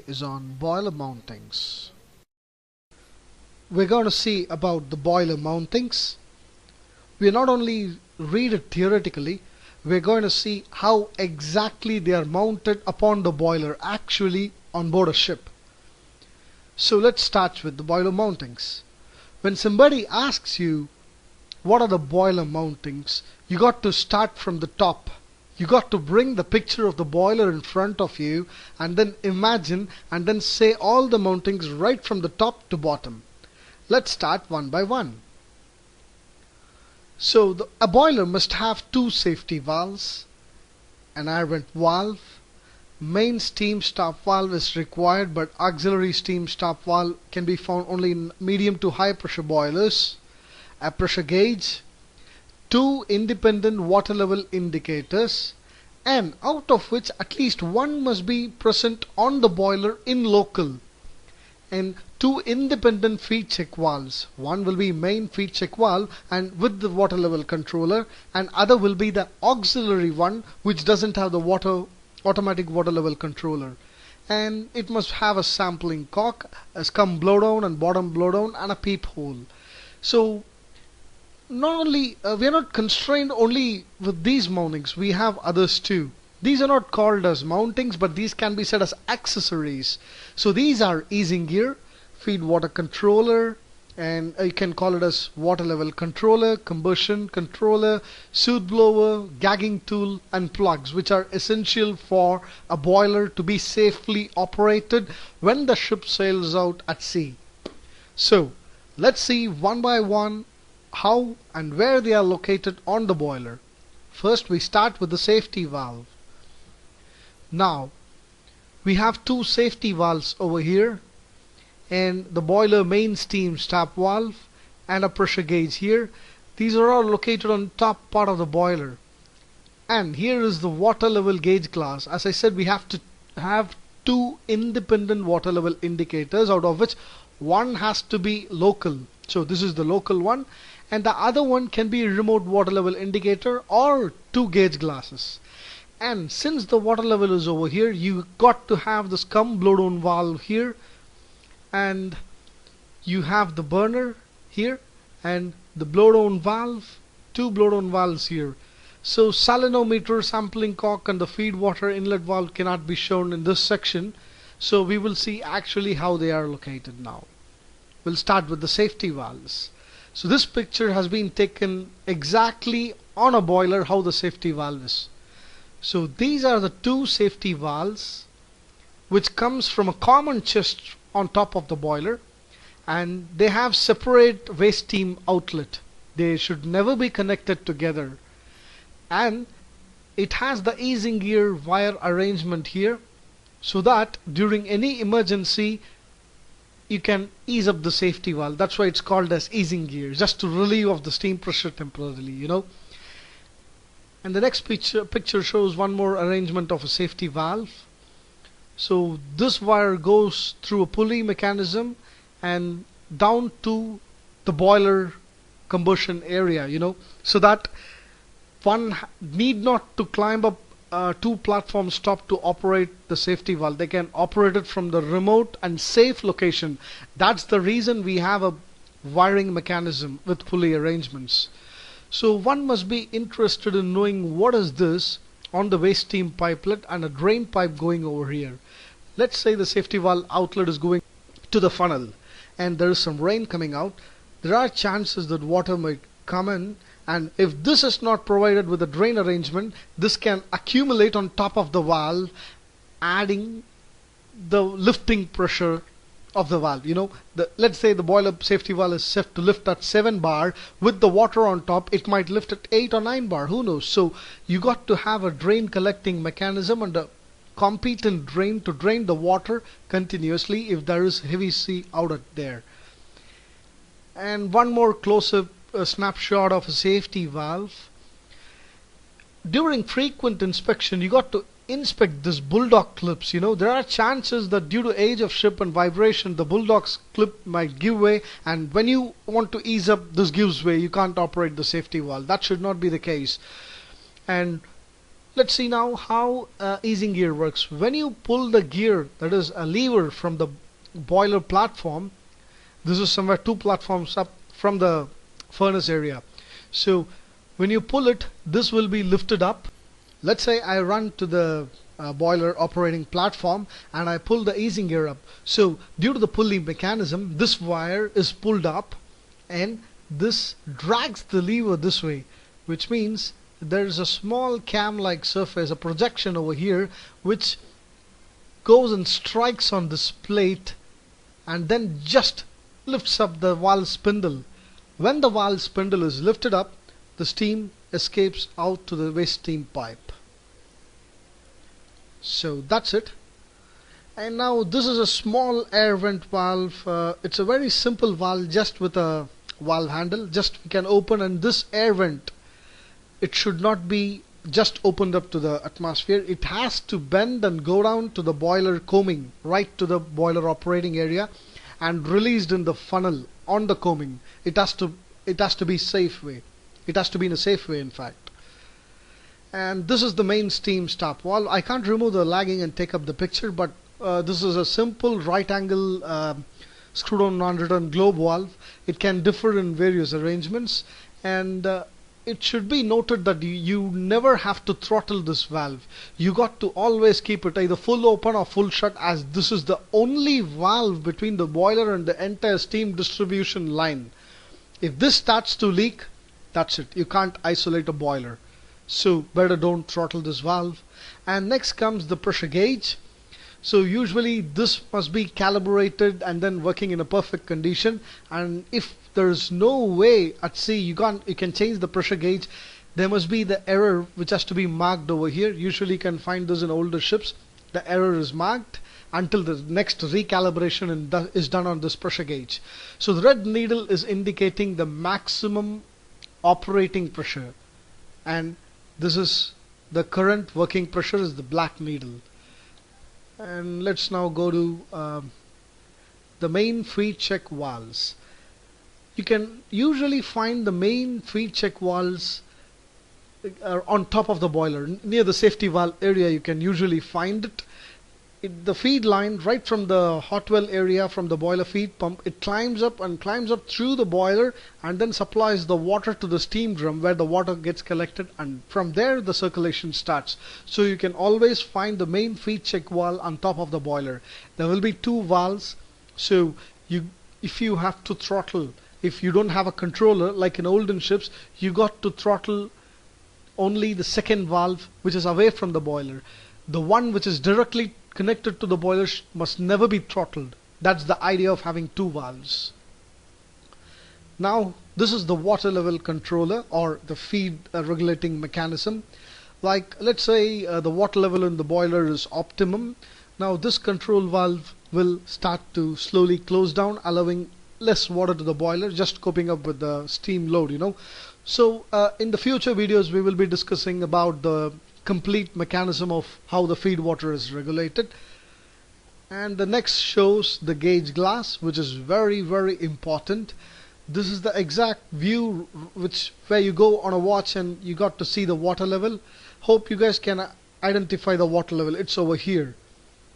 is on boiler mountings. We're going to see about the boiler mountings. We not only read it theoretically, we're going to see how exactly they are mounted upon the boiler actually on board a ship. So let's start with the boiler mountings. When somebody asks you what are the boiler mountings, you got to start from the top. You got to bring the picture of the boiler in front of you and then imagine and then say all the mountings right from the top to bottom. Let's start one by one. So a boiler must have two safety valves, an air vent valve, main steam stop valve is required, but auxiliary steam stop valve can be found only in medium to high pressure boilers, a pressure gauge, two independent water level indicators, and out of which at least one must be present on the boiler in local, and two independent feed check valves. One will be main feed check valve and with the water level controller, and other will be the auxiliary one which doesn't have the automatic water level controller. And it must have a sampling cock, a scum blowdown and bottom blowdown, and a peephole. So not only we are not constrained only with these mountings, we have others too. These are not called as mountings, but these can be said as accessories. So these are easing gear, feed water controller, and you can call it as water level controller, combustion controller, soot blower, gagging tool, and plugs, which are essential for a boiler to be safely operated when the ship sails out at sea. So let's see one by one how and where they are located on the boiler. First we start with the safety valve. Now we have two safety valves over here, and the boiler main steam stop valve and a pressure gauge here. These are all located on top part of the boiler. And here is the water level gauge glass. As I said, we have to have two independent water level indicators, out of which one has to be local. So this is the local one, and the other one can be a remote water level indicator or two gauge glasses. And since the water level is over here, you got to have the scum blowdown valve here, and you have the burner here and the blowdown valve, two blowdown valves here. So salinometer, sampling cock, and the feed water inlet valve cannot be shown in this section, so we will see actually how they are located now. We'll start with the safety valves. So this picture has been taken exactly on a boiler how the safety valve is. So these are the two safety valves which comes from a common chest on top of the boiler, and they have separate waste steam outlet. They should never be connected together, and it has the easing gear wire arrangement here so that during any emergency you can ease up the safety valve. That's why it's called as easing gear, just to relieve of the steam pressure temporarily. And the next picture shows one more arrangement of a safety valve. So this wire goes through a pulley mechanism and down to the boiler combustion area, so that one need not to climb up two platforms top to operate the safety valve. They can operate it from the remote and safe location. That's the reason we have a wiring mechanism with pulley arrangements. So one must be interested in knowing what is this on the waste steam pipelet and a drain pipe going over here. Let's say the safety valve outlet is going to the funnel and there is some rain coming out. There are chances that water might come in, and if this is not provided with a drain arrangement, this can accumulate on top of the valve, adding the lifting pressure of the valve. Let's say the boiler safety valve is set to lift at 7 bar. With the water on top, it might lift at 8 or 9 bar, who knows. So you got to have a drain collecting mechanism and a competent drain to drain the water continuously if there is heavy sea out there. And one more close-up snapshot of a safety valve. During frequent inspection, you got to inspect this bulldog clips. There are chances that due to age of ship and vibration, the bulldog's clip might give way, and when you want to ease up, this gives way. You can't operate the safety valve. That should not be the case. And let's see now how easing gear works. When you pull the gear, that is a lever from the boiler platform, this is somewhere 2 platforms up from the furnace area. So when you pull it, this will be lifted up. Let's say I run to the boiler operating platform and I pull the easing gear up. So due to the pulley mechanism, this wire is pulled up and this drags the lever this way, which means there is a small cam-like surface, a projection over here, which goes and strikes on this plate and then just lifts up the valve spindle. When the valve spindle is lifted up, the steam escapes out to the waste steam pipe. So that's it. And now this is a small air vent valve. It's a very simple valve, just with a valve handle. Just we can open, and this air vent, it should not be just opened up to the atmosphere. It has to bend and go down to the boiler coaming, right to the boiler operating area, and released in the funnel on the coaming. It has to be safe way. It has to be in a safe way, in fact. And this is the main steam stop valve. I can't remove the lagging and take up the picture, but this is a simple right angle screw down non-return globe valve. It can differ in various arrangements, and it should be noted that you never have to throttle this valve. You got to always keep it either full open or full shut, as this is the only valve between the boiler and the entire steam distribution line. If this starts to leak, that's it. You can't isolate a boiler. So better don't throttle this valve. And next comes the pressure gauge. So usually this must be calibrated and then working in a perfect condition. And if there is no way at sea you can change the pressure gauge, there must be the error which has to be marked over here. Usually you can find this in older ships. The error is marked until the next recalibration is done on this pressure gauge. So the red needle is indicating the maximum operating pressure, and this is the current working pressure is the black needle. And let's now go to the main feed check valves. You can usually find the main feed check valves on top of the boiler, near the safety valve area. You can usually find it. The feed line right from the hot well area, from the boiler feed pump, it climbs up through the boiler and then supplies the water to the steam drum, where the water gets collected, and from there the circulation starts. So you can always find the main feed check valve on top of the boiler. There will be 2 valves. So if you have to throttle, if you don't have a controller like in olden ships, you got to throttle only the second valve, which is away from the boiler. The one which is directly connected to the boiler must never be throttled. That's the idea of having 2 valves. Now this is the water level controller, or the feed regulating mechanism. Like, let's say the water level in the boiler is optimum. Now this control valve will start to slowly close down, allowing less water to the boiler, just coping up with the steam load, So in the future videos we will be discussing about the complete mechanism of how the feed water is regulated. And the next shows the gauge glass, which is very, very important. This is the exact view where you go on a watch and you got to see the water level. Hope you guys can identify the water level. It's over here.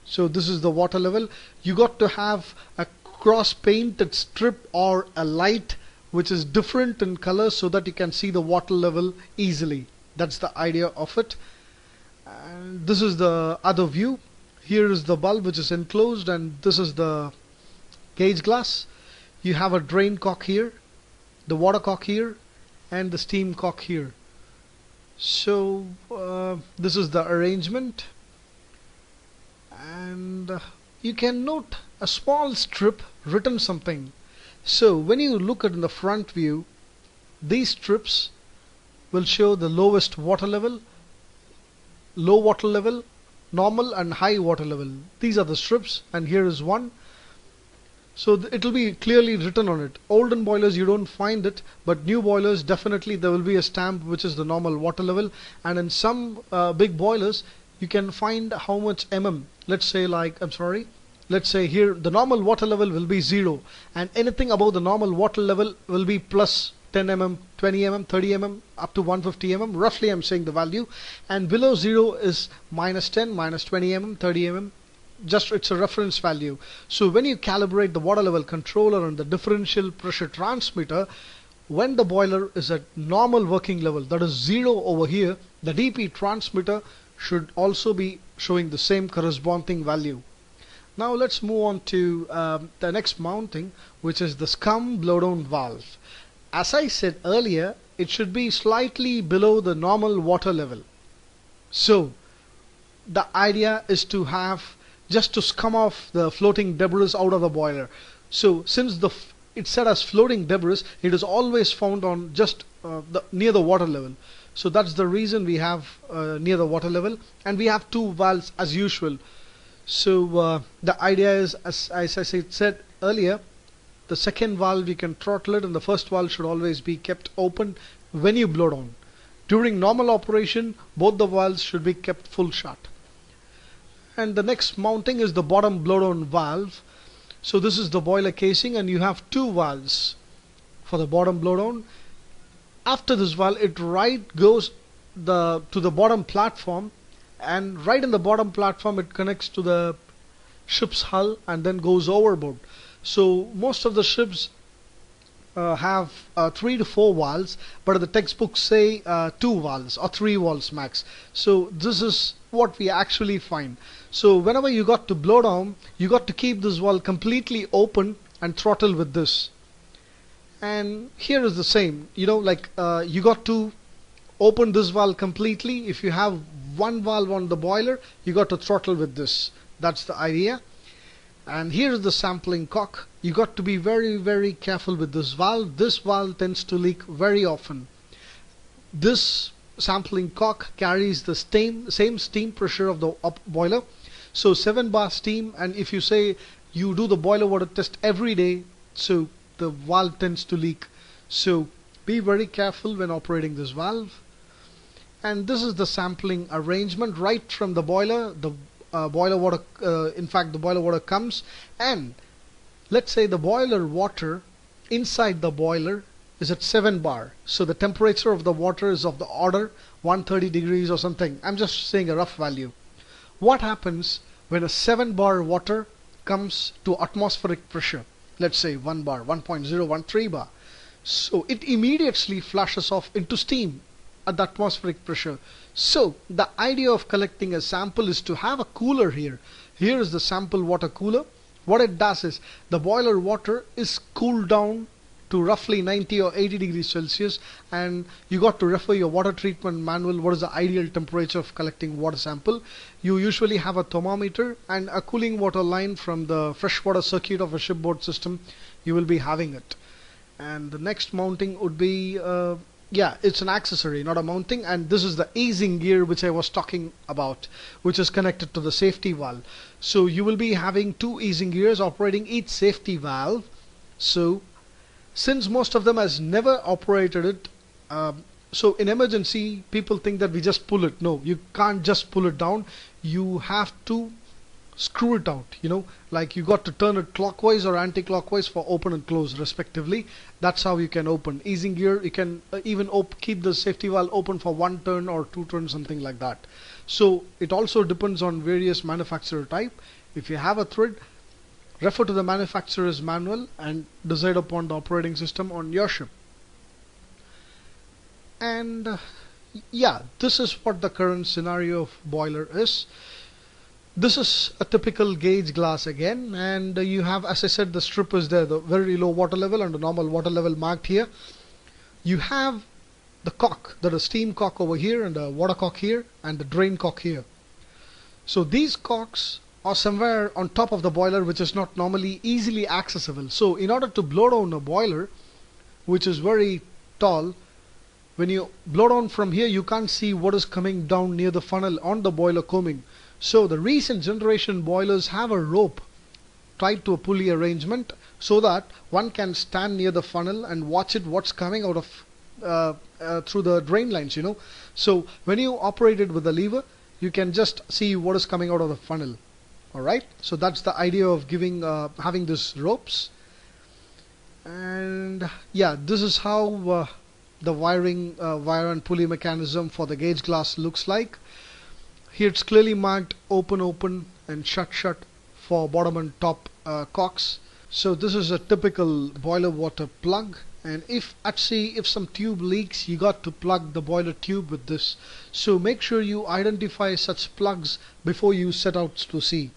So this is the water level. You got to have a cross painted strip or a light which is different in color, so that you can see the water level easily. That's the idea of it. And this is the other view. Here is the bulb which is enclosed, and this is the gauge glass. You have a drain cock here, the water cock here, and the steam cock here. So this is the arrangement. And you can note a small strip written something. So when you look at in the front view, these strips will show the lowest water level, low water level, normal and high water level. These are the strips, and here is one. So it will be clearly written on it. Olden boilers you don't find it, but new boilers definitely there will be a stamp which is the normal water level. And in some big boilers you can find how much mm. Let's say here the normal water level will be 0, and anything above the normal water level will be plus 10 mm, 20 mm, 30 mm, up to 150 mm. Roughly I'm saying the value. And below 0 is -10, -20 mm, 30 mm. Just it's a reference value. So when you calibrate the water level controller and the differential pressure transmitter, when the boiler is at normal working level, that is 0 over here, the DP transmitter should also be showing the same corresponding value. Now let's move on to the next mounting, which is the scum blowdown valve. As I said earlier, it should be slightly below the normal water level. So the idea is to have just to scum off the floating debris out of the boiler. So since it's set as floating debris, it is always found on just near the water level. So that's the reason we have near the water level, and we have two valves as usual. So the idea is, as I said earlier, the second valve you can throttle it, and the first valve should always be kept open when you blow down. During normal operation, both the valves should be kept full shut. And the next mounting is the bottom blowdown valve. So this is the boiler casing, and you have two valves for the bottom blowdown. After this valve, it goes to the bottom platform, and right in the bottom platform it connects to the ship's hull and then goes overboard. So most of the ships have 3 to 4 valves, but the textbooks say 2 valves or 3 valves max. So this is what we actually find. So whenever you got to blow down, you got to keep this valve completely open and throttle with this. And here is the same, you got to open this valve completely. If you have one valve on the boiler, you got to throttle with this. That's the idea. And here is the sampling cock. You got to be very, very careful with this valve. This valve tends to leak very often. This sampling cock carries the same steam pressure of the boiler. So 7 bar steam, and if you say you do the boiler water test every day, so the valve tends to leak. So be very careful when operating this valve. And this is the sampling arrangement right from the boiler. The boiler water, in fact the boiler water comes, and let's say the boiler water inside the boiler is at 7 bar. So the temperature of the water is of the order 130 degrees or something. I'm just saying a rough value. What happens when a 7 bar water comes to atmospheric pressure? Let's say 1 bar, 1.013 bar. So it immediately flashes off into steam at the atmospheric pressure. So the idea of collecting a sample is to have a cooler here. Here is the sample water cooler. What it does is the boiler water is cooled down to roughly 90 or 80 degrees Celsius, and you got to refer your water treatment manual. What is the ideal temperature of collecting water sample? You usually have a thermometer and a cooling water line from the freshwater circuit of a shipboard system. You will be having it. And the next mounting would be it's an accessory, not a mounting, and this is the easing gear which I was talking about, which is connected to the safety valve. So you will be having 2 easing gears operating each safety valve. So since most of them has never operated it, so in emergency people think that we just pull it. No, you can't just pull it down. You have to screw it out, like you got to turn it clockwise or anti-clockwise for open and close respectively. That's how you can open. Easing gear, you can even keep the safety valve open for 1 turn or 2 turns, something like that. So it also depends on various manufacturer type. If you have a thread, refer to the manufacturer's manual and decide upon the operating system on your ship. And this is what the current scenario of boiler is. This is a typical gauge glass again, and you have, as I said, the strip is there, the very low water level and the normal water level marked here. You have the cock, that is steam cock over here, and the water cock here, and the drain cock here. So these cocks are somewhere on top of the boiler, which is not normally easily accessible. So in order to blow down a boiler which is very tall, when you blow down from here, you can't see what is coming down near the funnel on the boiler combing. So the recent generation boilers have a rope tied to a pulley arrangement so that one can stand near the funnel and watch what's coming out of through the drain lines. So when you operate it with the lever, you can just see what is coming out of the funnel. Alright, so that's the idea of having these ropes. And yeah, this is how the wire and pulley mechanism for the gauge glass looks like. Here it's clearly marked open open and shut shut for bottom and top cocks. So this is a typical boiler water plug, and if at sea if some tube leaks, you got to plug the boiler tube with this. So make sure you identify such plugs before you set out to sea.